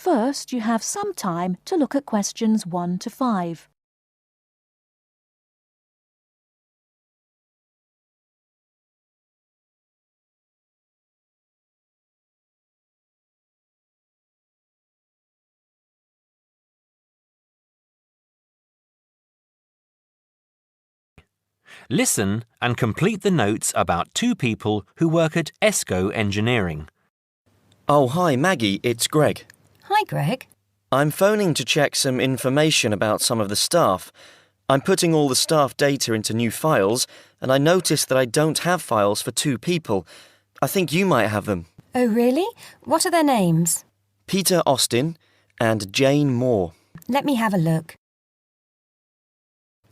First, you have some time to look at questions 1 to 5. Listen and complete the notes about 2 people who work at ESCO Engineering. Oh, hi, Maggie, it's Greg. Hi, Greg. I'm phoning to check some information about some of the staff. I'm putting all the staff data into new files, and I noticed that I don't have files for 2 people. I think you might have them. Oh, really? What are their names? Peter Austin and Jane Moore. Let me have a look.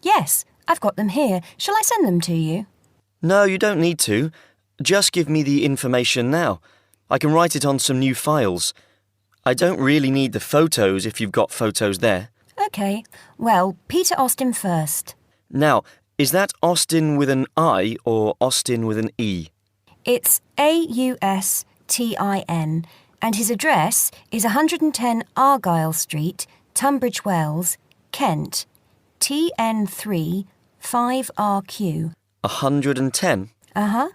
Yes, I've got them here. Shall I send them to you? No, you don't need to. Just give me the information now. I can write it on some new files. I don't really need the photos if you've got photos there. OK. Well, Peter Austin first. Now, is that Austin with an I or Austin with an E? It's Austin, and his address is 110 Argyle Street, Tunbridge Wells, Kent, TN3 5RQ. 110? Uh-huh.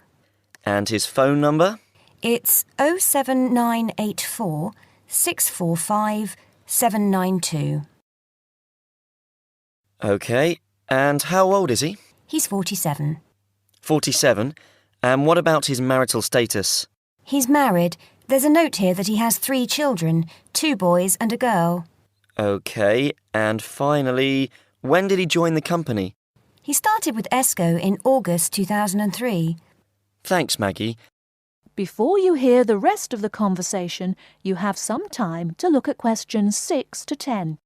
And his phone number? It's 07984 645 792. OK. And how old is he? He's 47. 47. And what about his marital status? He's married. There's a note here that he has 3 children, 2 boys and a girl. OK. And finally, when did he join the company? He started with ESCO in August 2003. Thanks, Maggie. Before you hear the rest of the conversation, you have some time to look at questions 6 to 10.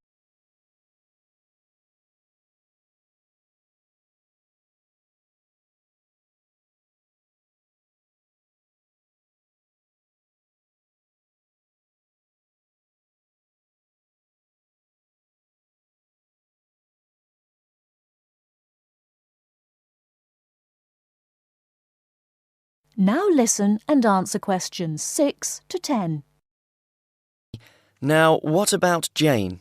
Now listen and answer questions 6 to 10. Now, what about Jane?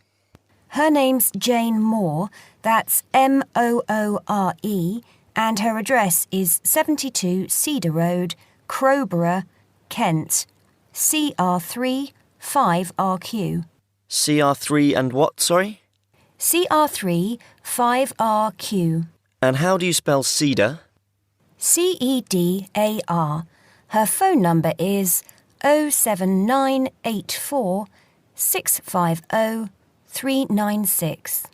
Her name's Jane Moore, that's Moore, and her address is 72 Cedar Road, Crowborough, Kent, CR3 5RQ. CR3 and what, sorry? CR3 5RQ. And how do you spell cedar? CEDAR. Her phone number is 07984 650 396.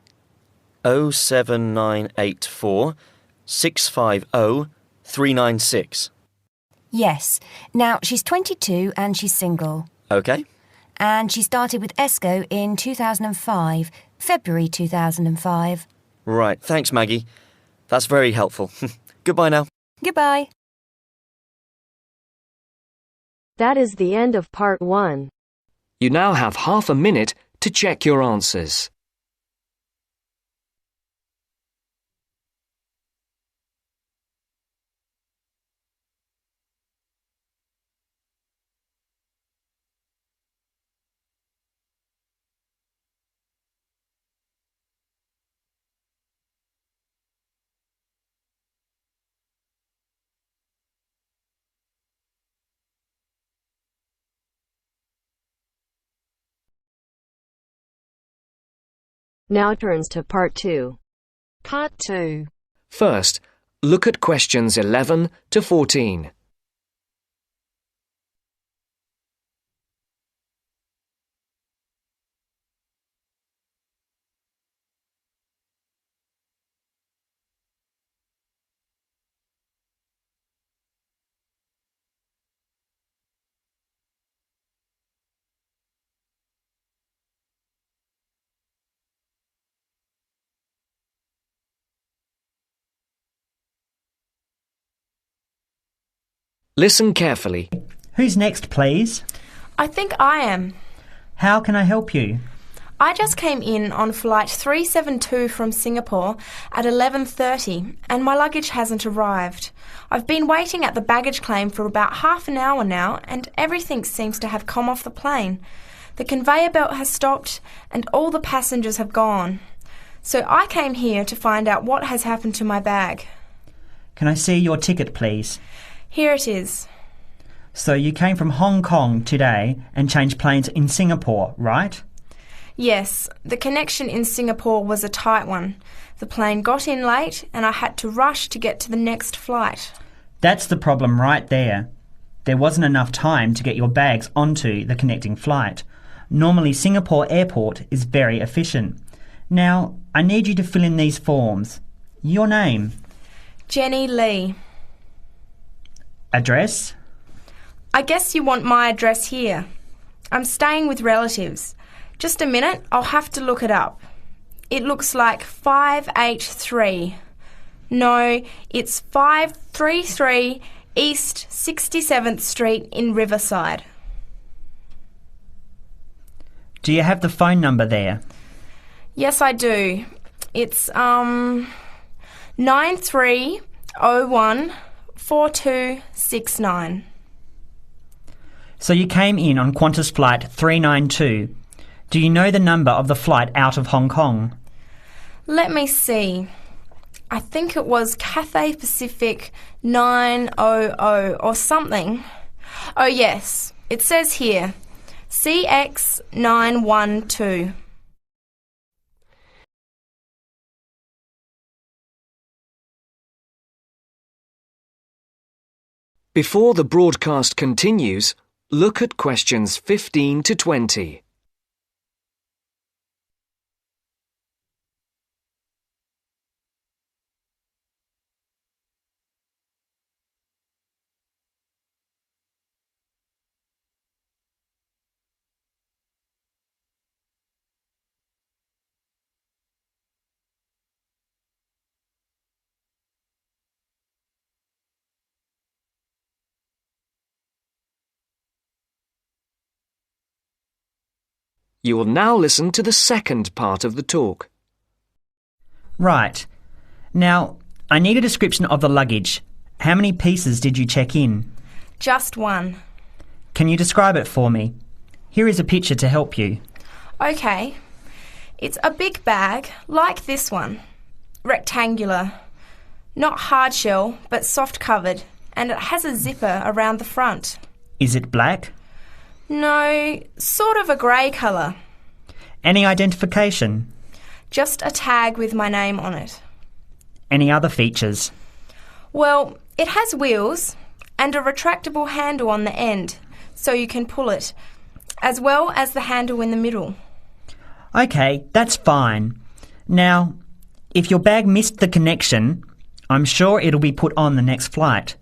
07984 650 396. Yes. Now, she's 22 and she's single. OK. And she started with ESCO in 2005, February 2005. Right, thanks, Maggie. That's very helpful. Goodbye now. Goodbye. That is the end of part 1. You now have half a minute to check your answers. Now turns to part 2. Part 2. First, look at questions 11 to 14. Listen carefully. Who's next, please? I think I am. How can I help you? I just came in on flight 372 from Singapore at 11:30 and my luggage hasn't arrived. I've been waiting at the baggage claim for about half an hour now and everything seems to have come off the plane. The conveyor belt has stopped and all the passengers have gone. So I came here to find out what has happened to my bag. Can I see your ticket, please? Here it is. So you came from Hong Kong today and changed planes in Singapore, right? Yes, the connection in Singapore was a tight one. The plane got in late and I had to rush to get to the next flight. That's the problem right there. There wasn't enough time to get your bags onto the connecting flight. Normally Singapore Airport is very efficient. Now, I need you to fill in these forms. Your name. Jenny Lee. Address. I guess you want my address here. I'm staying with relatives. Just a minute, I'll have to look it up. It looks like 583. No, it's 533 East 67th Street in Riverside. Do you have the phone number there? Yes, I do. It's 93014269. So you came in on Qantas Flight 392. Do you know the number of the flight out of Hong Kong? Let me see. I think it was Cathay Pacific 900 or something. Oh yes, it says here, CX 912. Before the broadcast continues, look at questions 15 to 20. You will now listen to the second part of the talk. Right. Now, I need a description of the luggage. How many pieces did you check in? Just one. Can you describe it for me? Here is a picture to help you. Okay. It's a big bag, like this one. Rectangular. Not hard shell, but soft covered, and it has a zipper around the front. Is it black? No, sort of a grey colour. Any identification? Just a tag with my name on it. Any other features? Well, it has wheels and a retractable handle on the end, so you can pull it, as well as the handle in the middle. Okay, that's fine. Now, if your bag missed the connection, I'm sure it'll be put on the next flight.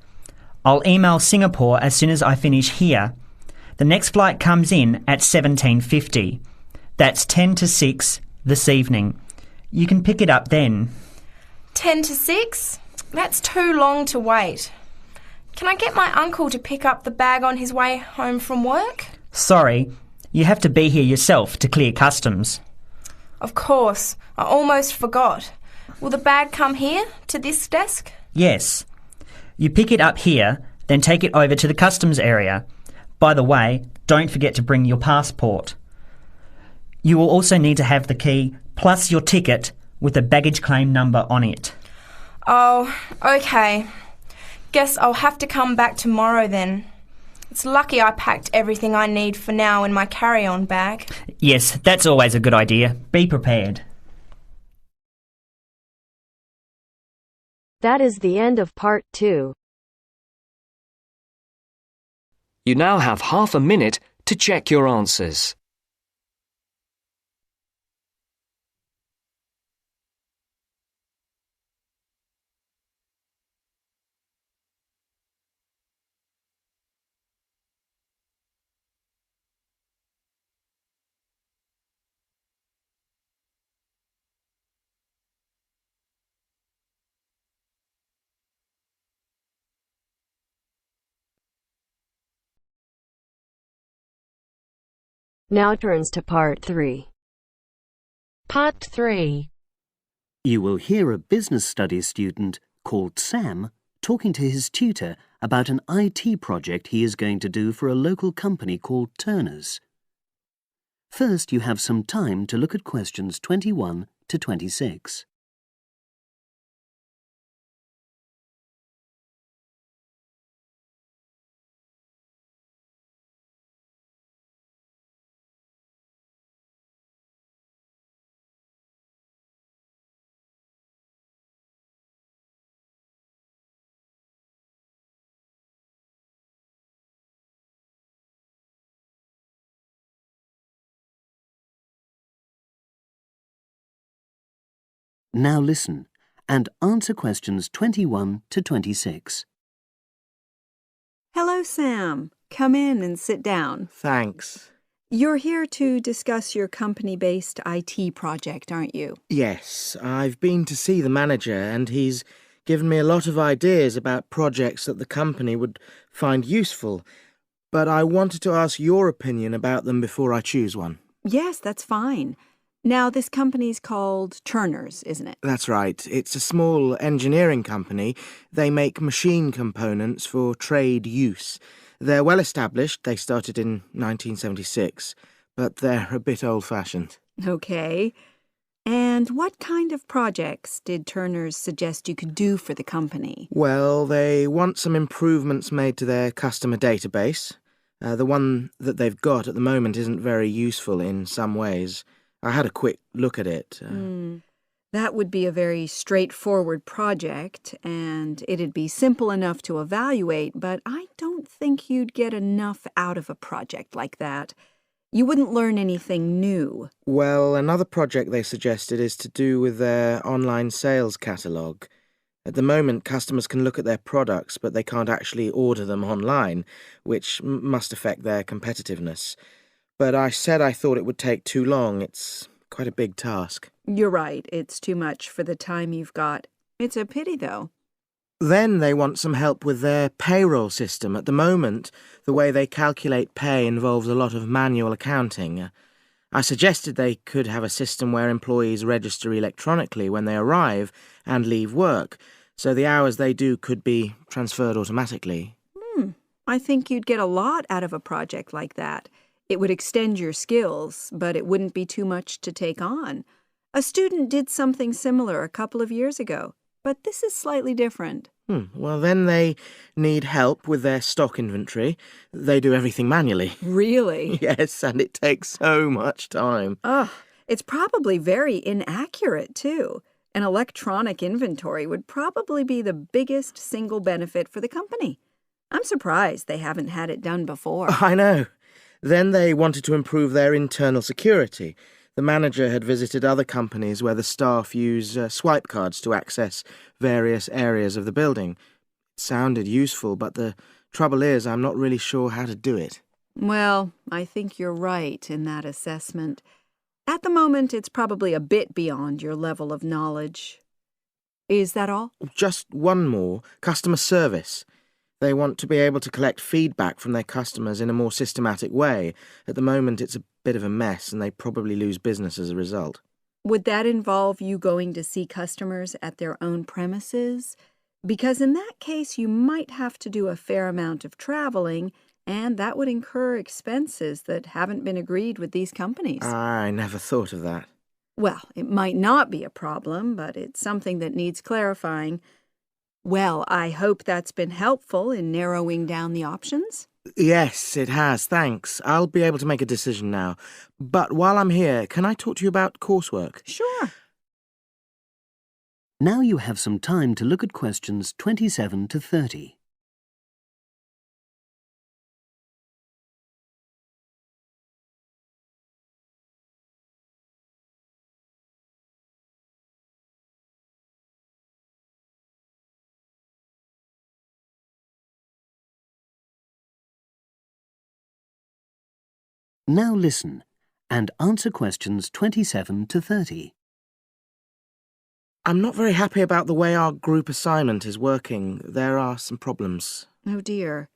I'll email Singapore as soon as I finish here. The next flight comes in at 17:50. That's 10 to 6 this evening. You can pick it up then. 10 to 6? That's too long to wait. Can I get my uncle to pick up the bag on his way home from work? Sorry, you have to be here yourself to clear customs. Of course, I almost forgot. Will the bag come here, to this desk? Yes. You pick it up here, then take it over to the customs area. By the way, don't forget to bring your passport. You will also need to have the key plus your ticket with a baggage claim number on it. Oh, okay. Guess I'll have to come back tomorrow then. It's lucky I packed everything I need for now in my carry-on bag. Yes, that's always a good idea. Be prepared. That is the end of part 2. You now have half a minute to check your answers. Now turns to part 3. Part 3. You will hear a business studies student called Sam talking to his tutor about an IT project he is going to do for a local company called Turner's. First, you have some time to look at questions 21 to 26. Now listen and answer questions 21 to 26. Hello, Sam. Come in and sit down. Thanks. You're here to discuss your company-based IT project, aren't you? Yes, I've been to see the manager and he's given me a lot of ideas about projects that the company would find useful, but I wanted to ask your opinion about them before I choose one. Yes, that's fine. Now, this company's called Turner's, isn't it? That's right. It's a small engineering company. They make machine components for trade use. They're well established. They started in 1976, but they're a bit old-fashioned. Okay. And what kind of projects did Turner's suggest you could do for the company? Well, they want some improvements made to their customer database. The one that they've got at the moment isn't very useful in some ways. I had a quick look at it. That would be a very straightforward project, and it'd be simple enough to evaluate, but I don't think you'd get enough out of a project like that. You wouldn't learn anything new. Well, another project they suggested is to do with their online sales catalogue. At the moment, customers can look at their products, but they can't actually order them online, which must affect their competitiveness. But I said I thought it would take too long. It's quite a big task. You're right. It's too much for the time you've got. It's a pity, though. Then they want some help with their payroll system. At the moment, the way they calculate pay involves a lot of manual accounting. I suggested they could have a system where employees register electronically when they arrive and leave work, so the hours they do could be transferred automatically. I think you'd get a lot out of a project like that. It would extend your skills, but it wouldn't be too much to take on. A student did something similar a couple of years ago, but this is slightly different. Well, then they need help with their stock inventory. They do everything manually. Really? Yes, and it takes so much time. It's probably very inaccurate, too. An electronic inventory would probably be the biggest single benefit for the company. I'm surprised they haven't had it done before. I know. Then they wanted to improve their internal security. The manager had visited other companies where the staff use swipe cards to access various areas of the building. It sounded useful, but the trouble is I'm not really sure how to do it. Well, I think you're right in that assessment. At the moment, it's probably a bit beyond your level of knowledge. Is that all? Just one more. Customer service. They want to be able to collect feedback from their customers in a more systematic way. At the moment, it's a bit of a mess, and they probably lose business as a result. Would that involve you going to see customers at their own premises? Because in that case, you might have to do a fair amount of traveling, and that would incur expenses that haven't been agreed with these companies. I never thought of that. Well, it might not be a problem, but it's something that needs clarifying. Well, I hope that's been helpful in narrowing down the options. Yes, it has, thanks. I'll be able to make a decision now. But while I'm here, can I talk to you about coursework? Sure. Now you have some time to look at questions 27 to 30. Now listen and answer questions 27 to 30. I'm not very happy about the way our group assignment is working. There are some problems. Oh, dear.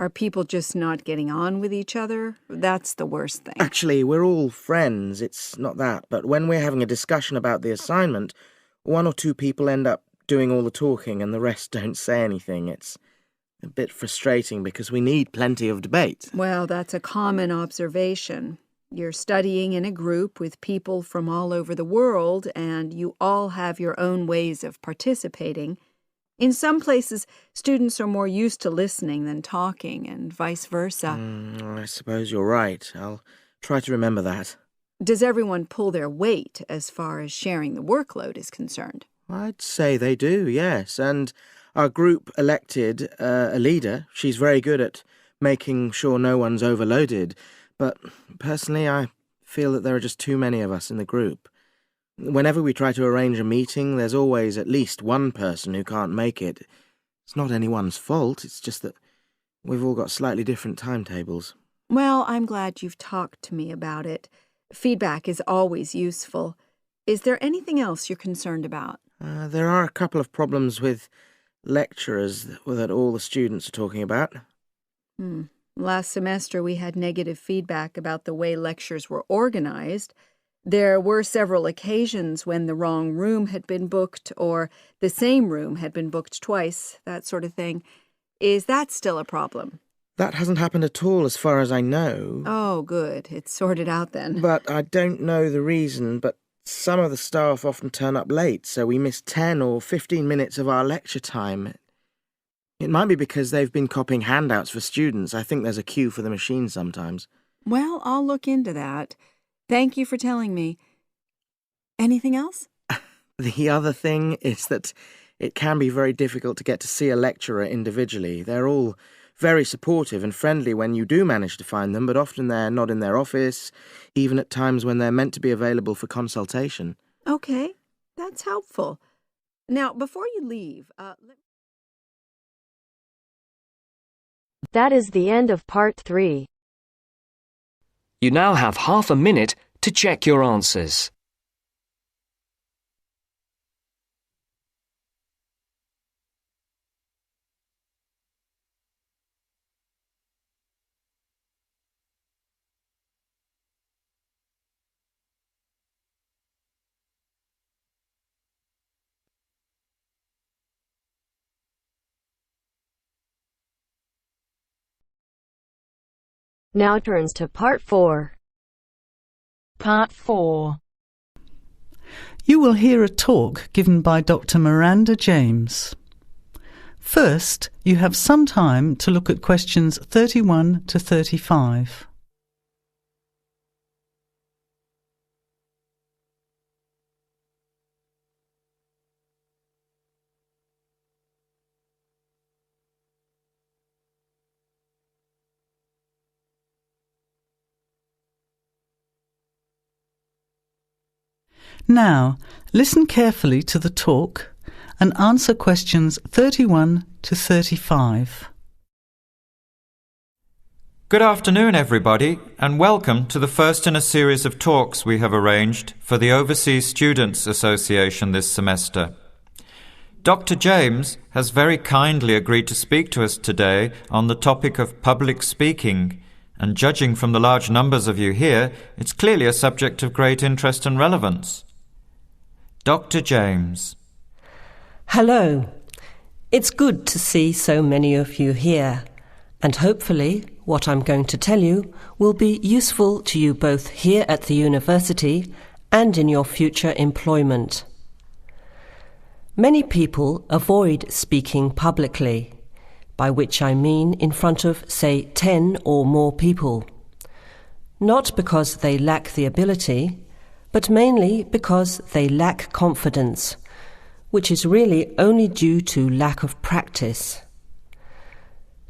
Are people just not getting on with each other? That's the worst thing. Actually, we're all friends. It's not that. But when we're having a discussion about the assignment, one or two people end up doing all the talking and the rest don't say anything. It's a bit frustrating because we need plenty of debate. Well, that's a common observation. You're studying in a group with people from all over the world, and you all have your own ways of participating. In some places, students are more used to listening than talking, and vice versa. I suppose you're right. I'll try to remember that. Does everyone pull their weight as far as sharing the workload is concerned? I'd say they do, yes. And our group elected a leader. She's very good at making sure no one's overloaded. But personally, I feel that there are just too many of us in the group. Whenever we try to arrange a meeting, there's always at least one person who can't make it. It's not anyone's fault, it's just that we've all got slightly different timetables. Well, I'm glad you've talked to me about it. Feedback is always useful. Is there anything else you're concerned about? There are a couple of problems with lecturers that all the students are talking about. Last semester we had negative feedback about the way lectures were organized. There were several occasions when the wrong room had been booked or the same room had been booked twice, that sort of thing. Is that still a problem? That hasn't happened at all as far as I know. Oh, good. It's sorted out then. But I don't know the reason, but some of the staff often turn up late, so we miss 10 or 15 minutes of our lecture time. It might be because they've been copying handouts for students. I think there's a queue for the machine sometimes. Well, I'll look into that. Thank you for telling me. Anything else? The other thing is that it can be very difficult to get to see a lecturer individually. They're all very supportive and friendly when you do manage to find them, but often they're not in their office, even at times when they're meant to be available for consultation. Okay, that's helpful. Now, before you leave, That is the end of part 3. You now have half a minute to check your answers. Now turns to part 4. Part 4. You will hear a talk given by Dr. Miranda James. First, you have some time to look at questions 31 to 35. Now, listen carefully to the talk and answer questions 31 to 35. Good afternoon, everybody, and welcome to the first in a series of talks we have arranged for the Overseas Students Association this semester. Dr. James has very kindly agreed to speak to us today on the topic of public speaking, and judging from the large numbers of you here, it's clearly a subject of great interest and relevance. Dr. James. Hello. It's good to see so many of you here, and hopefully what I'm going to tell you will be useful to you both here at the university and in your future employment. Many people avoid speaking publicly, by which I mean in front of, say, 10 or more people. Not because they lack the ability, but mainly because they lack confidence, which is really only due to lack of practice.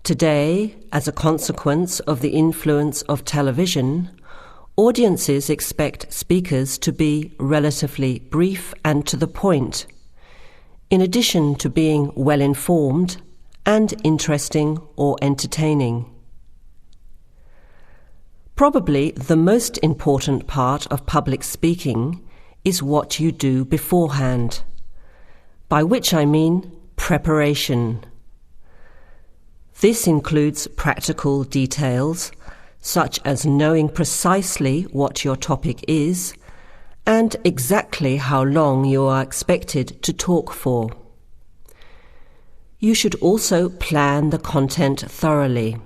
Today, as a consequence of the influence of television, audiences expect speakers to be relatively brief and to the point, in addition to being well-informed and interesting or entertaining. Probably the most important part of public speaking is what you do beforehand, by which I mean preparation. This includes practical details, such as knowing precisely what your topic is and exactly how long you are expected to talk for. You should also plan the content thoroughly.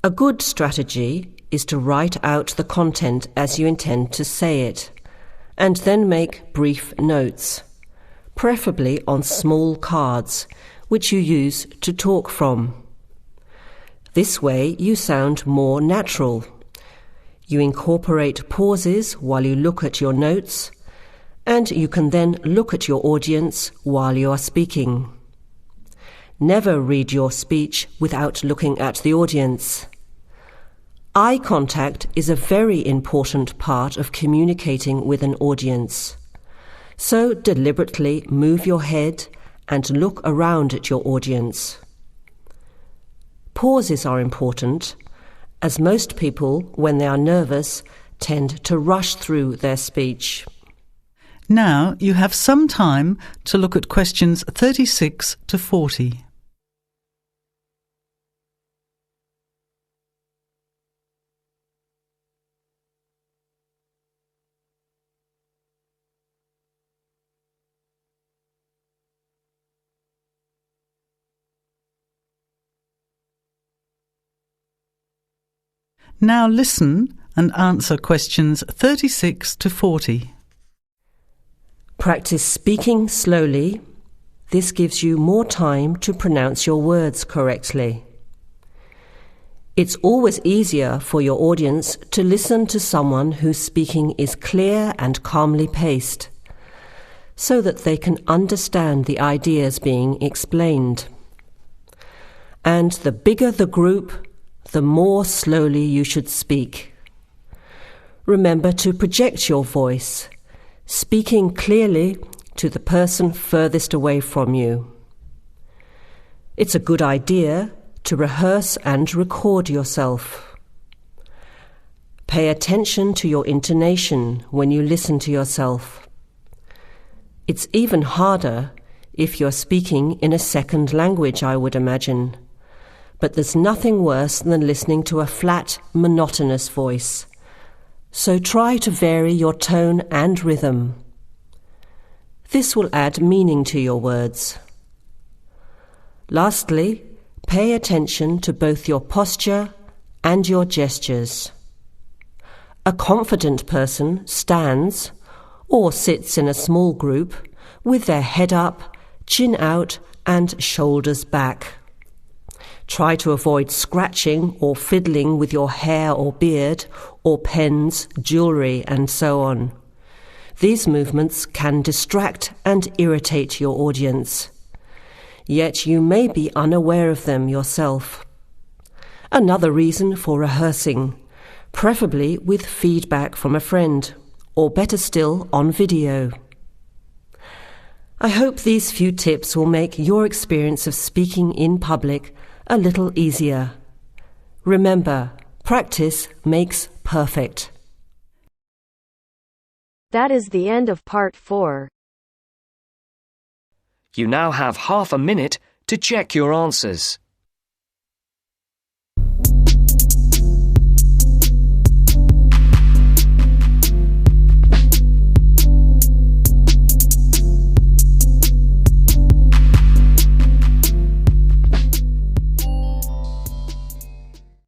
A good strategy is to write out the content as you intend to say it, and then make brief notes, preferably on small cards, which you use to talk from. This way you sound more natural. You incorporate pauses while you look at your notes, and you can then look at your audience while you are speaking. Never read your speech without looking at the audience. Eye contact is a very important part of communicating with an audience. So deliberately move your head and look around at your audience. Pauses are important, as most people, when they are nervous, tend to rush through their speech. Now you have some time to look at questions 36 to 40. Now listen and answer questions 36 to 40. Practice speaking slowly. This gives you more time to pronounce your words correctly. It's always easier for your audience to listen to someone whose speaking is clear and calmly paced, so that they can understand the ideas being explained. And the bigger the group, the more slowly you should speak. Remember to project your voice, speaking clearly to the person furthest away from you. It's a good idea to rehearse and record yourself. Pay attention to your intonation when you listen to yourself. It's even harder if you're speaking in a second language, I would imagine. But there's nothing worse than listening to a flat, monotonous voice. So try to vary your tone and rhythm. This will add meaning to your words. Lastly, pay attention to both your posture and your gestures. A confident person stands or sits in a small group with their head up, chin out, and shoulders back. Try to avoid scratching or fiddling with your hair or beard, or pens, jewellery, and so on. These movements can distract and irritate your audience. Yet you may be unaware of them yourself. Another reason for rehearsing, preferably with feedback from a friend, or better still, on video. I hope these few tips will make your experience of speaking in public a little easier. Remember, practice makes perfect. That is the end of part 4. You now have half a minute to check your answers.